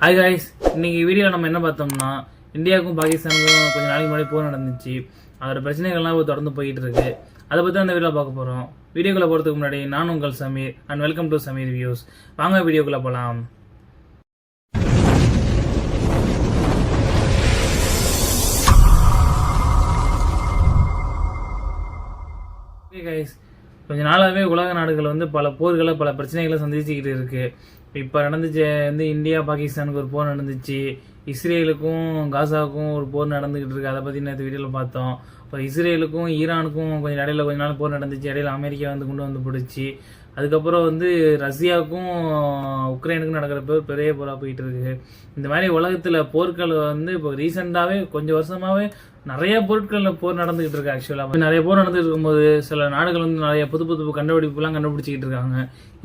Hi guys, இன்னைக்கு வீடியோவில் நம்ம என்ன பார்த்தோம்னா இந்தியாவுக்கும் பாகிஸ்தானுக்கும் கொஞ்சம் நாளைக்கு முன்னாடி போர் நடந்துச்சு. அதோட பிரச்சனைகள்லாம் தொடர்ந்து போயிட்டு இருக்கு. அதை பற்றி அந்த வீடியோவில் பார்க்க போகிறோம். வீடியோக்குள்ளே போகிறதுக்கு முன்னாடி நான் உங்கள் Sameer and welcome to Sameer views. வாங்க வீடியோக்குள்ளே போகலாம். கைஸ், கொஞ்ச நாளாகவே உலக நாடுகள் வந்து பல போர்களை பல பிரச்சனைகளை சந்திச்சுக்கிட்டு இருக்கு. இப்போ நடந்துச்சு இந்தியா பாகிஸ்தானுக்கு ஒரு போர் நடந்துச்சு. இஸ்ரேலுக்கும் காசாவுக்கும் ஒரு போர் நடந்துகிட்டு இருக்கு. அதை பற்றி நேற்று வீடியோவில் பார்த்தோம். இப்போ இஸ்ரேலுக்கும் ஈரானுக்கும் கொஞ்சம் இடையில கொஞ்ச நாள் போர் நடந்துச்சு. இடையில அமெரிக்கா கொண்டு வந்து பிடிச்சி, அதுக்கப்புறம் ரஷ்யாவுக்கும் உக்ரைனுக்கும் நடக்கிற பெரிய போராக போயிட்டு இருக்கு. இந்த மாதிரி உலகத்தில் போர்கள் இப்போ ரீசெண்டாகவே கொஞ்சம் வருஷமாகவே நிறைய பொருட்களில் போர் நடந்துகிட்டு இருக்கு. ஆக்சுவலாக நிறைய போர் நடந்துட்டு இருக்கும்போது சில நாடுகள் நிறைய புது புது கண்டுபிடிப்புலாம் கண்டுபிடிச்சிக்கிட்டு இருக்காங்க.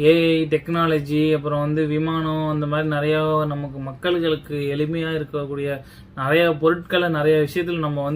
ஏஐ டெக்னாலஜி, அப்புறம் விமானம், அந்த மாதிரி நிறையா நமக்கு மக்களுக்கு எளிமையாக இருக்கக்கூடிய நிறைய பொருட்களை நிறைய விஷயத்தில் நம்ம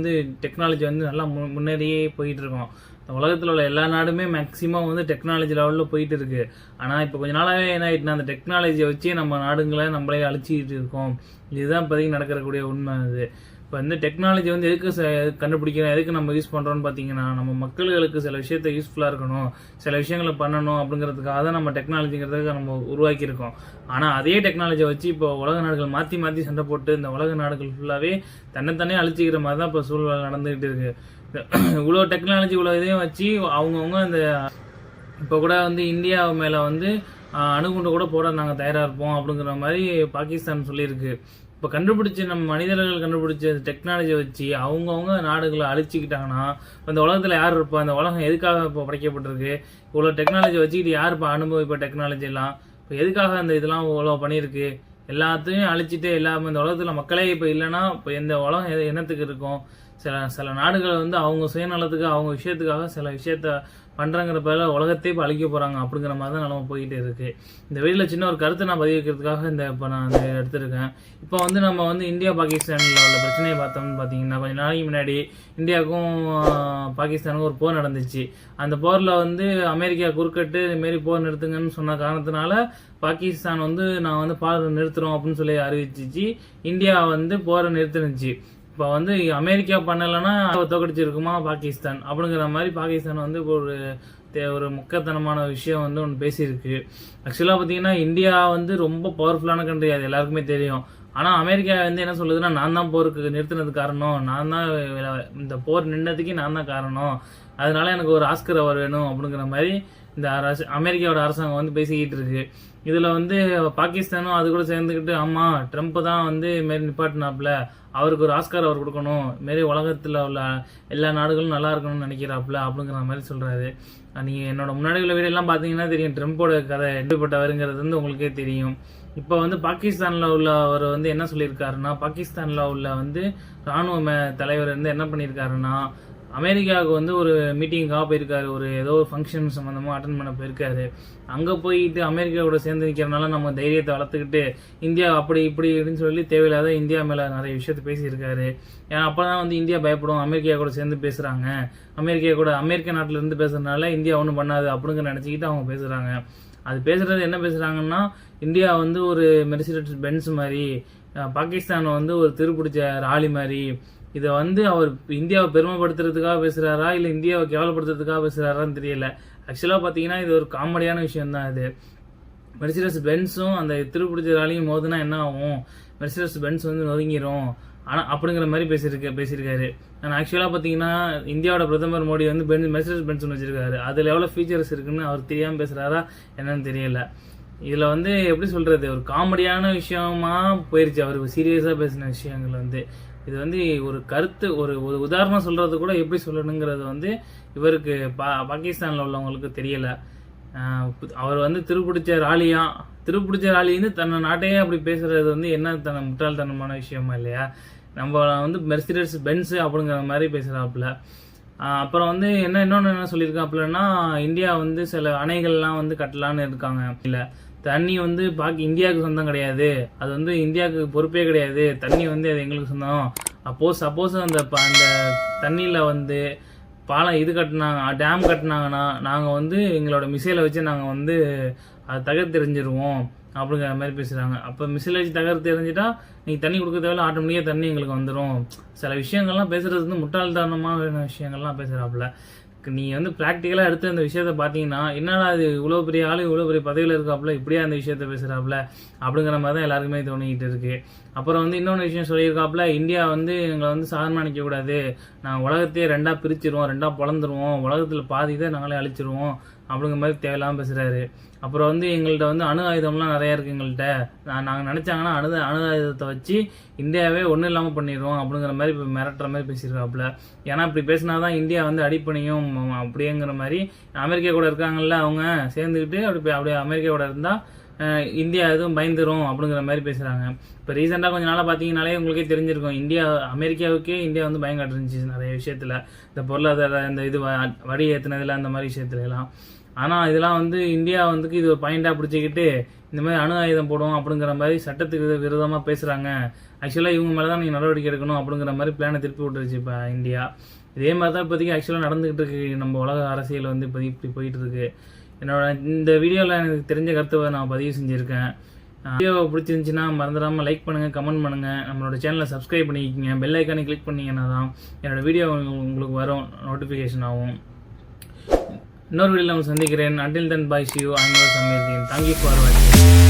டெக்னாலஜி நல்லா முன்னேறியே போயிட்டு இருக்கோம். உலகத்தில் உள்ள எல்லா நாடுமே மேக்சிமம் டெக்னாலஜி லெவலில் போயிட்டு இருக்கு. ஆனால் இப்போ கொஞ்ச நாளாகவே என்ன ஆயிட்டுனா அந்த டெக்னாலஜியை வச்சு நம்ம நாடுங்களை நம்மளே அழிச்சிக்கிட்டு இருக்கோம். இதுதான் இப்போதைக்கு நடக்கக்கூடிய உண்மை. அது இப்போ டெக்னாலஜி எதுக்கு கண்டுபிடிக்கிறோம், எதுக்கு நம்ம யூஸ் பண்ணுறோம்னு பார்த்தீங்கன்னா, நம்ம மக்களுக்கு சில விஷயத்த யூஸ்ஃபுல்லாக இருக்கணும், சில விஷயங்களை பண்ணணும் அப்படிங்கிறதுக்காக தான் நம்ம டெக்னாலஜிங்கிறதுக்கு நம்ம உருவாக்கியிருக்கோம். ஆனால் அதே டெக்னாலஜியை வச்சு இப்போ உலக நாடுகள் மாற்றி மாற்றி சண்டை போட்டு இந்த உலக நாடுகள் ஃபுல்லாகவே தன்னைத்தானே அழிச்சிக்கிற மாதிரி தான் இப்போ சூழ்நிலை நடந்துகிட்டு இருக்கு. இவ்வளோ டெக்னாலஜி இவ்வளோ இதையும் வச்சு அவங்கவுங்க இப்போ கூட இந்தியா மேலே அணுகுண்டு கூட போட நாங்கள் தயாராக இருப்போம் அப்படிங்கிற மாதிரி பாகிஸ்தான் சொல்லியிருக்கு. இப்போ நம்ம மனிதர்கள் கண்டுபிடிச்ச டெக்னாலஜியை வச்சு அவங்கவுங்க நாடுகளை அழிச்சிக்கிட்டாங்கன்னா இந்த உலகத்தில் யார் இருப்பா? அந்த உலகம் எதுக்காக இப்போ படைக்கப்பட்டிருக்கு? இவ்வளோ டெக்னாலஜி வச்சுக்கிட்டு யார் இப்போ அனுபவிப்பா டெக்னாலஜி எல்லாம்? இப்போ எதுக்காக இதெல்லாம் இவ்வளோ பண்ணியிருக்கு? எல்லாத்தையும் அழிச்சிட்டு எல்லாமே இந்த உலகத்தில் மக்களே இப்போ இல்லைன்னா இப்போ இந்த உலகம் என்னத்துக்கு இருக்கும்? சில நாடுகள் அவங்க சுயநலத்துக்கு அவங்க விஷயத்துக்காக சில விஷயத்த பண்ணுறாங்கிற பேர உலகத்தையே இப்போ அழிக்க போகிறாங்க அப்படிங்கிற மாதிரி தான் நிலம போயிட்டே இருக்குது. இந்த வீடியோவில் சின்ன ஒரு கருத்தை நான் பதிவு வைக்கிறதுக்காக இப்போ நான் எடுத்திருக்கேன். இப்போ நம்ம இந்தியா பாகிஸ்தானில் உள்ள பிரச்சனையை பார்த்தோம்னு பார்த்தீங்கன்னா, கொஞ்சம் நாளைக்கு முன்னாடி இந்தியாவுக்கும் பாகிஸ்தானுக்கும் ஒரு போர் நடந்துச்சு. அந்த போரில் அமெரிக்கா குறுக்கட்டு இதுமாரி போர் நிறுத்துங்கன்னு சொன்ன காரணத்தினால பாகிஸ்தான் நான் போர் நிறுத்துறோம் அப்படின்னு சொல்லி அறிவிச்சிச்சு. இந்தியா போரை நிறுத்தினுச்சு. இப்போ அமெரிக்கா பண்ணலைன்னா தோக்கடிச்சிருக்குமா பாகிஸ்தான் அப்படிங்கிற மாதிரி பாகிஸ்தான் ஒரு முக்கியத்தனமான விஷயம் ஒன்று பேசியிருக்கு. ஆக்சுவலாக பார்த்தீங்கன்னா இந்தியா ரொம்ப பவர்ஃபுல்லான கண்ட்ரி, அது எல்லாருக்குமே தெரியும். ஆனால் அமெரிக்கா என்ன சொல்லுதுன்னா, நான் தான் போருக்கு நிறுத்தினது காரணம், நான் தான் இந்த போர் நின்றதுக்கு நான் தான் காரணம், அதனால எனக்கு ஒரு ஆஸ்கர் அவர் வேணும் அப்படிங்கிற மாதிரி இந்த அமெரிக்காவோட அரசாங்கம் பேசிக்கிட்டு இருக்கு. இதில் பாகிஸ்தானும் அது கூட சேர்ந்துக்கிட்டு, ஆமாம் ட்ரம்ப் தான் மாரி நிப்பாட்டினாப்புல, அவருக்கு ஒரு ஆஸ்கார் அவர் கொடுக்கணும், மாரி உலகத்தில் உள்ள எல்லா நாடுகளும் நல்லா இருக்கணும்னு நினைக்கிறாப்புல அப்படிங்கிற மாதிரி சொல்கிறாரு. நீங்கள் என்னோட முன்னாடி உள்ள வீடியோலாம் பார்த்தீங்கன்னா தெரியும், ட்ரம்ப்போட கதை எப்படிப்பட்டவருங்கிறது உங்களுக்கே தெரியும். இப்போ பாகிஸ்தானில் உள்ளவர் என்ன சொல்லியிருக்காருன்னா, பாகிஸ்தானில் உள்ள இராணுவ தலைவர் என்ன பண்ணியிருக்காருன்னா, அமெரிக்காவுக்கு ஒரு மீட்டிங்காக போயிருக்காரு, ஏதோ ஒரு ஃபங்க்ஷன் சம்மந்தமாக அட்டன் பண்ண போயிருக்காரு. அங்கே போயிட்டு அமெரிக்காவோட சேர்ந்து நிற்கிறனால நம்ம தைரியத்தை வளர்த்துக்கிட்டு இந்தியா அப்படி இப்படி அப்படின்னு சொல்லி தேவையில்லாத இந்தியா மேலே நிறைய விஷயத்த பேசியிருக்காரு. ஏன்னா அப்போ தான் இந்தியா பயப்படும், அமெரிக்கா கூட சேர்ந்து பேசுகிறாங்க, அமெரிக்க நாட்டிலேருந்து பேசுறதுனால இந்தியா ஒன்றும் பண்ணாது அப்படிங்கிற நினச்சிக்கிட்டு அவங்க பேசுகிறாங்க. அது பேசுகிறது என்ன பேசுகிறாங்கன்னா, இந்தியா ஒரு மெர்சிடஸ் பென்ஸ் மாதிரி, பாகிஸ்தான் ஒரு திருப்பிடிச்ச ராலி மாதிரி, இதை அவர் இந்தியாவை பெருமைப்படுத்துறதுக்காக பேசுகிறாரா இல்லை இந்தியாவை கேவலப்படுத்துறதுக்காக பேசுகிறாரான்னு தெரியல. ஆக்சுவலாக பார்த்தீங்கன்னா இது ஒரு காமெடியான விஷயம் தான். இது மெர்சிடஸ் பென்ஸும் அந்த திருப்பிடிச்ச ராலியும் மோதுனா என்ன ஆகும்? மெர்சிடஸ் பென்ஸ் நொறுங்கிரும் ஆனால் அப்படிங்கிற மாதிரி பேசியிருக்காரு. ஆனால் ஆக்சுவலாக பார்த்தீங்கன்னா இந்தியாவோட பிரதமர் மோடி மெர்சிடஸ் பென்ஸ் வச்சிருக்காரு. அதில் எவ்வளோ ஃபீச்சர்ஸ் இருக்குன்னு அவர் தெரியாமல் பேசுகிறாரா என்னன்னு தெரியல. இதில் எப்படி சொல்கிறது, ஒரு காமெடியான விஷயமா போயிருச்சு. அவர் சீரியஸாக பேசின விஷயங்கள் இது ஒரு கருத்து, ஒரு உதாரணம் சொல்கிறது கூட எப்படி சொல்லணுங்கிறது இவருக்கு பாகிஸ்தானில் உள்ளவங்களுக்கு தெரியலை. அவர் திருப்பிடிச்ச ராலின்னு தன்னை நாட்டையே அப்படி பேசுறது என்ன முட்டாள்தனமான விஷயமா இல்லையா? நம்ம மெர்சிடஸ் பென்ஸ் அப்படிங்கிற மாதிரி பேசுகிறாப்புல. அப்புறம் இன்னொன்று என்ன சொல்லியிருக்காப்புலன்னா, இந்தியா சில அணைகள்லாம் கட்டலான்னு இருக்காங்க. இல்லை, தண்ணி இந்தியாவுக்கு சொந்தம் கிடையாது, அது இந்தியாவுக்கு பொறுப்பே கிடையாது, தண்ணி அது எங்களுக்கு சொந்தம். சப்போஸ் அந்த தண்ணியில் பாலம் கட்டினாங்க, டேம் கட்டினாங்கன்னா நாங்கள் எங்களோட மிசைலை வச்சு நாங்கள் அதை தகர்த்தெறிஞ்சிருவோம் அப்படிங்கிற மாதிரி பேசுகிறாங்க. அப்போ மிசில் வச்சு தகர்த்து தெரிஞ்சிட்டா நீங்கள் தண்ணி கொடுக்க தேவையில்ல, ஆட்டோமேட்டிக்காக தண்ணி எங்களுக்கு வந்துடும். சில விஷயங்கள்லாம் பேசுகிறது வந்து முட்டாள்தனமான விஷயங்கள்லாம் பேசுகிறாப்புல. நீங்கள் வந்து ப்ராக்டிக்கலாக எடுத்து அந்த விஷயத்த பார்த்தீங்கன்னா, என்னடா அது இவ்வளோ பெரிய ஆள் இவ்வளோ பெரிய பதவியில் இருக்காப்புல இப்படியே அந்த விஷயத்த பேசுகிறாப்புல அப்படிங்கிற மாதிரி தான் எல்லாருக்குமே தோணிக்கிட்டு இருக்குது. அப்புறம் வந்து இன்னொன்று விஷயம் சொல்லியிருக்காப்புல, இந்தியா வந்து எங்களை வந்து சாதாரணமாக நினைக்கக்கூடாது, நாங்கள் உலகத்தையே 2ஆக பிரிச்சிருவோம், 2ஆக பொழந்துருவோம், உலகத்தில் பாதி இதை நாங்களே அழிச்சிருவோம் அப்படிங்கிற மாதிரி தேவையில்லாமல் பேசுகிறாரு. அப்புறம் வந்து எங்கள்கிட்ட வந்து அணு ஆயுதம்லாம் நிறையா இருக்குது எங்கள்கிட்ட, நாங்கள் நினச்சாங்கன்னா அணு ஆயுதத்தை வச்சு இந்தியாவே ஒன்றும் இல்லாமல் பண்ணிடுவோம் அப்படிங்கிற மாதிரி இப்போ மிரட்டுற மாதிரி பேசியிருக்காப்புல. ஏன்னா இப்படி பேசினா தான் இந்தியா வந்து அடிப்பணியும் அப்படிங்கிற மாதிரி அமெரிக்கா கூட இருக்காங்கல்ல, அவங்க சேர்ந்துக்கிட்டு அப்படியே அமெரிக்கா கூட இருந்தால் இந்தியா எதுவும் பயந்துரும் அப்படிங்கிற மாதிரி பேசுகிறாங்க. இப்போ ரீசெண்டாக கொஞ்சம் நாளாக பார்த்தீங்கனாலே உங்களுக்கே தெரிஞ்சிருக்கும், அமெரிக்காவுக்கே இந்தியா வந்து பயம் காட்டுருந்துச்சு நிறைய விஷயத்தில், இந்த பொருளாதார இந்த இது வரி ஏற்றுனதில் அந்த மாதிரி விஷயத்துலலாம். ஆனால் இதெல்லாம் வந்து இந்தியா வந்து இது ஒரு பாயிண்டாக பிடிச்சிக்கிட்டு இந்த மாதிரி அணு ஆயுதம் போடும் அப்படிங்கிற மாதிரி சட்டத்துக்கு விரோதமாக பேசுகிறாங்க. ஆக்சுவலாக இவங்க மேலே தான் நீங்கள் நடவடிக்கை எடுக்கணும் அப்படிங்கிற மாதிரி பிளானை திருப்பி விட்டுருச்சு இப்போ இந்தியா. இதே மாதிரி தான் இப்போதைக்கு ஆக்சுவலாக நடந்துகிட்டு இருக்கு நம்ம உலக அரசியல் வந்து இப்படி போயிட்டு இருக்கு. என்னோட இந்த வீடியோவில் எனக்கு தெரிஞ்ச கருத்தை நான் பதிவு செஞ்சுருக்கேன். வீடியோ பிடிச்சிருந்துச்சின்னா மறந்துடாமல் லைக் பண்ணுங்கள், கமெண்ட் பண்ணுங்கள், நம்மளோட சேனலை சப்ஸ்கிரைப் பண்ணிக்கிங்க, பெல் ஐக்கானை கிளிக் பண்ணிங்கன்னா தான் என்னோடய வீடியோ உங்களுக்கு வரும், நோட்டிஃபிகேஷன் ஆகும். இன்னொரு வீடியோவில் நம்ம சந்திக்கிறேன். Until then, bye, see you. I'm your Samir Deen. Thank you for watching.